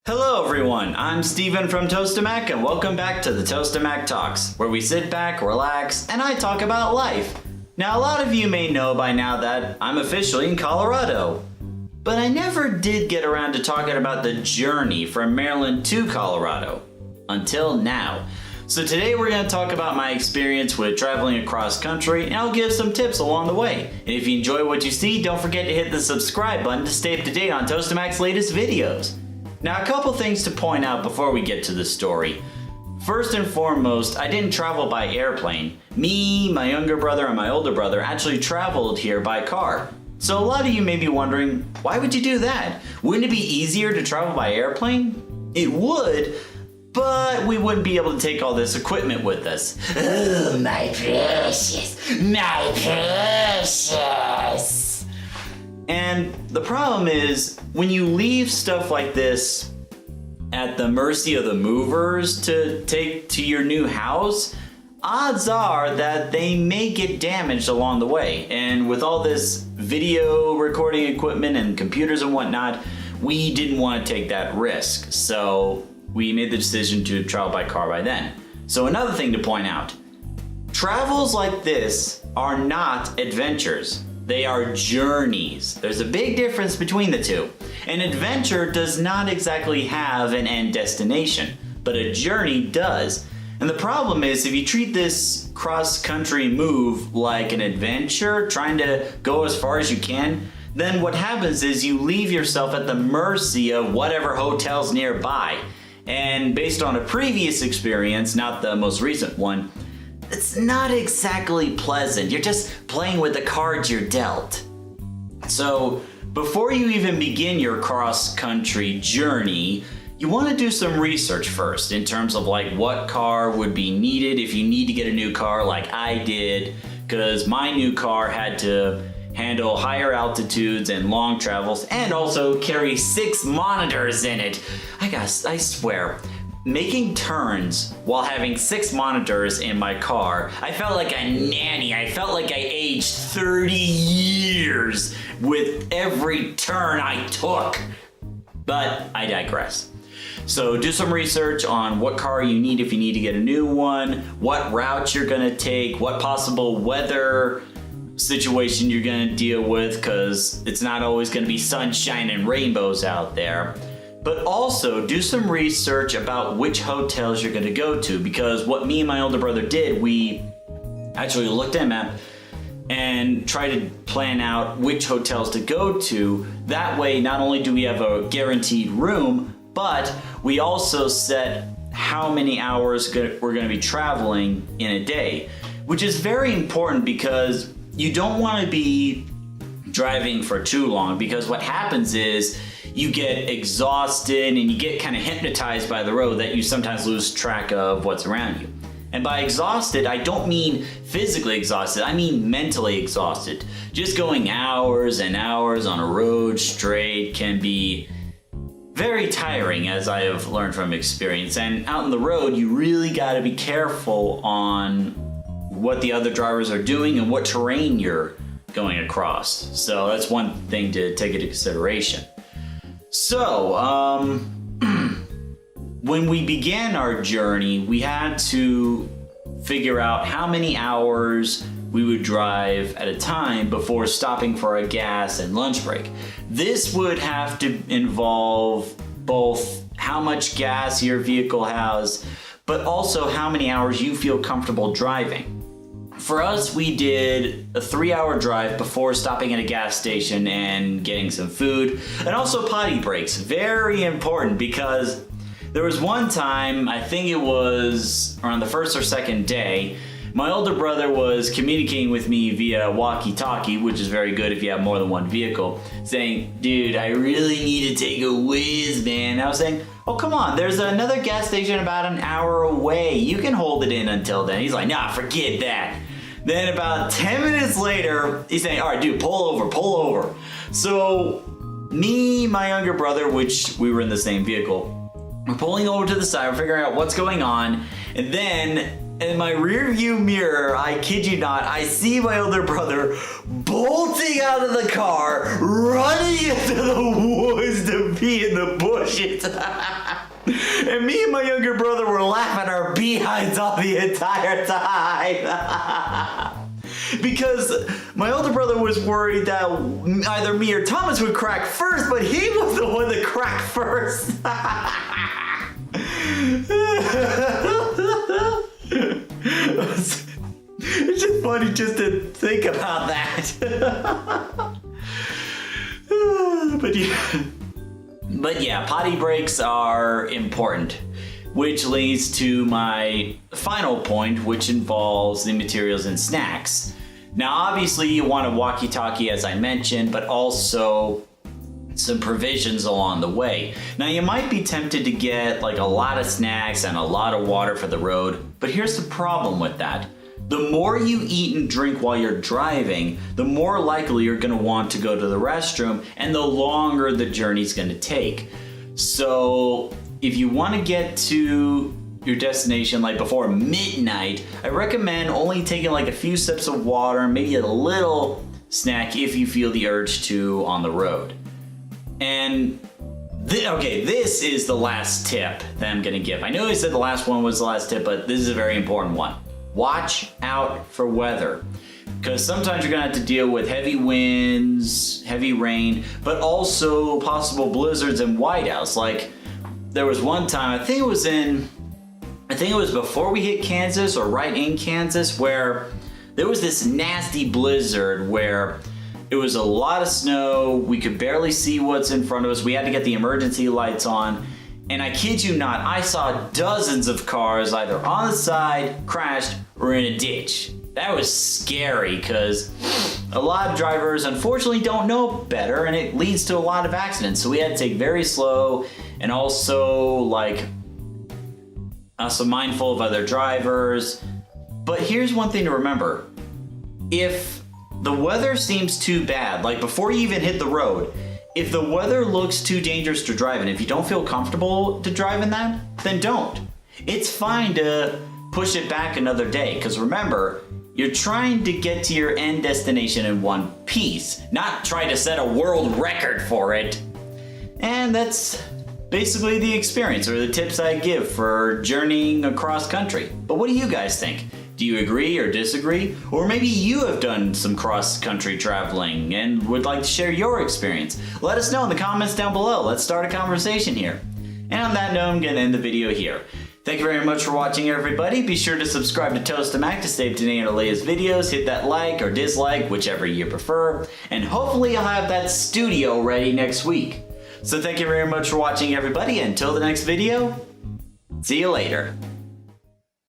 Hello everyone, I'm Steven from Tostemac and welcome back to the Tostemac Talks, where we sit back, relax, and I talk about life. Now a lot of you may know by now that I'm officially in Colorado, but I never did get around to talking about the journey from Maryland to Colorado, until now. So today we're going to talk about my experience with traveling across country, and I'll give some tips along the way. And if you enjoy what you see, don't forget to hit the subscribe button to stay up to date on Tostemac's latest videos. Now, a couple things to point out before we get to the story. First and foremost, I didn't travel by airplane. Me, my younger brother, and my older brother actually traveled here by car. So a lot of you may be wondering, why would you do that? Wouldn't it be easier to travel by airplane? It would, but we wouldn't be able to take all this equipment with us. Oh, my precious, my precious. And the problem is, when you leave stuff like this at the mercy of the movers to take to your new house, odds are that they may get damaged along the way. And with all this video recording equipment and computers and whatnot, we didn't want to take that risk. So we made the decision to travel by car by then. So another thing to point out, travels like this are not adventures. They are journeys. There's a big difference between the two. An adventure does not exactly have an end destination, but a journey does. And the problem is, if you treat this cross-country move like an adventure, trying to go as far as you can, then what happens is you leave yourself at the mercy of whatever hotel's nearby. And based on a previous experience, not the most recent one, it's not exactly pleasant. You're just playing with the cards you're dealt. So before you even begin your cross-country journey, you want to do some research first in terms of like what car would be needed if you need to get a new car like I did, because my new car had to handle higher altitudes and long travels and also carry 6 monitors in it. I swear, making turns while having 6 monitors in my car, I felt like a nanny. I felt like I aged 30 years with every turn I took. But I digress. So do some research on what car you need if you need to get a new one, what route you're gonna take, what possible weather situation you're gonna deal with, because it's not always gonna be sunshine and rainbows out there. But also do some research about which hotels you're gonna go to, because what me and my older brother did, we actually looked at a map and tried to plan out which hotels to go to. That way, not only do we have a guaranteed room, but we also set how many hours we're gonna be traveling in a day, which is very important because you don't wanna be driving for too long, because what happens is you get exhausted and you get kind of hypnotized by the road that you sometimes lose track of what's around you. And by exhausted, I don't mean physically exhausted, I mean mentally exhausted. Just going hours and hours on a road straight can be very tiring, as I have learned from experience. And out on the road, you really gotta be careful on what the other drivers are doing and what terrain you're going across. So that's one thing to take into consideration. So, when we began our journey, we had to figure out how many hours we would drive at a time before stopping for a gas and lunch break. This would have to involve both how much gas your vehicle has, but also how many hours you feel comfortable driving. For us, we did a 3-hour drive before stopping at a gas station and getting some food, and also potty breaks. Very important, because there was one time, I think it was around the first or second day, my older brother was communicating with me via walkie-talkie, which is very good if you have more than one vehicle, saying, dude, I really need to take a whiz, man. I was saying, oh, come on, there's another gas station about an hour away. You can hold it in until then. He's like, nah, forget that. Then about 10 minutes later, he's saying, all right, dude, pull over, pull over. So me, my younger brother, which we were in the same vehicle, we're pulling over to the side, we're figuring out what's going on. And then in my rear view mirror, I kid you not, I see my older brother bolting out of the car, running into the woods to be in the bushes. And me and my younger brother were laughing our behinds off the entire time. Because my older brother was worried that either me or Thomas would crack first, but he was the one that cracked first. It's just funny just to think about that. But yeah, potty breaks are important, which leads to my final point, which involves the materials and snacks. Now, obviously, you want a walkie-talkie, as I mentioned, but also some provisions along the way. Now, you might be tempted to get like a lot of snacks and a lot of water for the road, but here's the problem with that. The more you eat and drink while you're driving, the more likely you're going to want to go to the restroom, and the longer the journey's going to take. So if you want to get to your destination like before midnight, I recommend only taking like a few sips of water, maybe a little snack if you feel the urge to on the road. And this is the last tip that I'm gonna give. I know I said the last one was the last tip, but this is a very important one. Watch out for weather. Because sometimes you're gonna have to deal with heavy winds, heavy rain, but also possible blizzards and whiteouts. Like there was one time, I think it was before we hit Kansas or right in Kansas, where there was this nasty blizzard where it was a lot of snow. We could barely see what's in front of us. We had to get the emergency lights on. And I kid you not, I saw dozens of cars either on the side, crashed, or in a ditch. That was scary because a lot of drivers unfortunately don't know better, and it leads to a lot of accidents. So we had to take very slow, and also mindful of other drivers. But here's one thing to remember. If the weather seems too bad, like before you even hit the road, if the weather looks too dangerous to drive in, if you don't feel comfortable to drive in that, then don't. It's fine to push it back another day, because remember, you're trying to get to your end destination in one piece, not try to set a world record for it. And that's basically the experience or the tips I give for journeying across country. But what do you guys think? Do you agree or disagree? Or maybe you have done some cross-country traveling and would like to share your experience. Let us know in the comments down below. Let's start a conversation here. And on that note, I'm gonna end the video here. Thank you very much for watching, everybody. Be sure to subscribe to Tostemac to stay up to date on the latest videos. Hit that like or dislike, whichever you prefer. And hopefully I'll have that studio ready next week. So thank you very much for watching, everybody. Until the next video, see you later.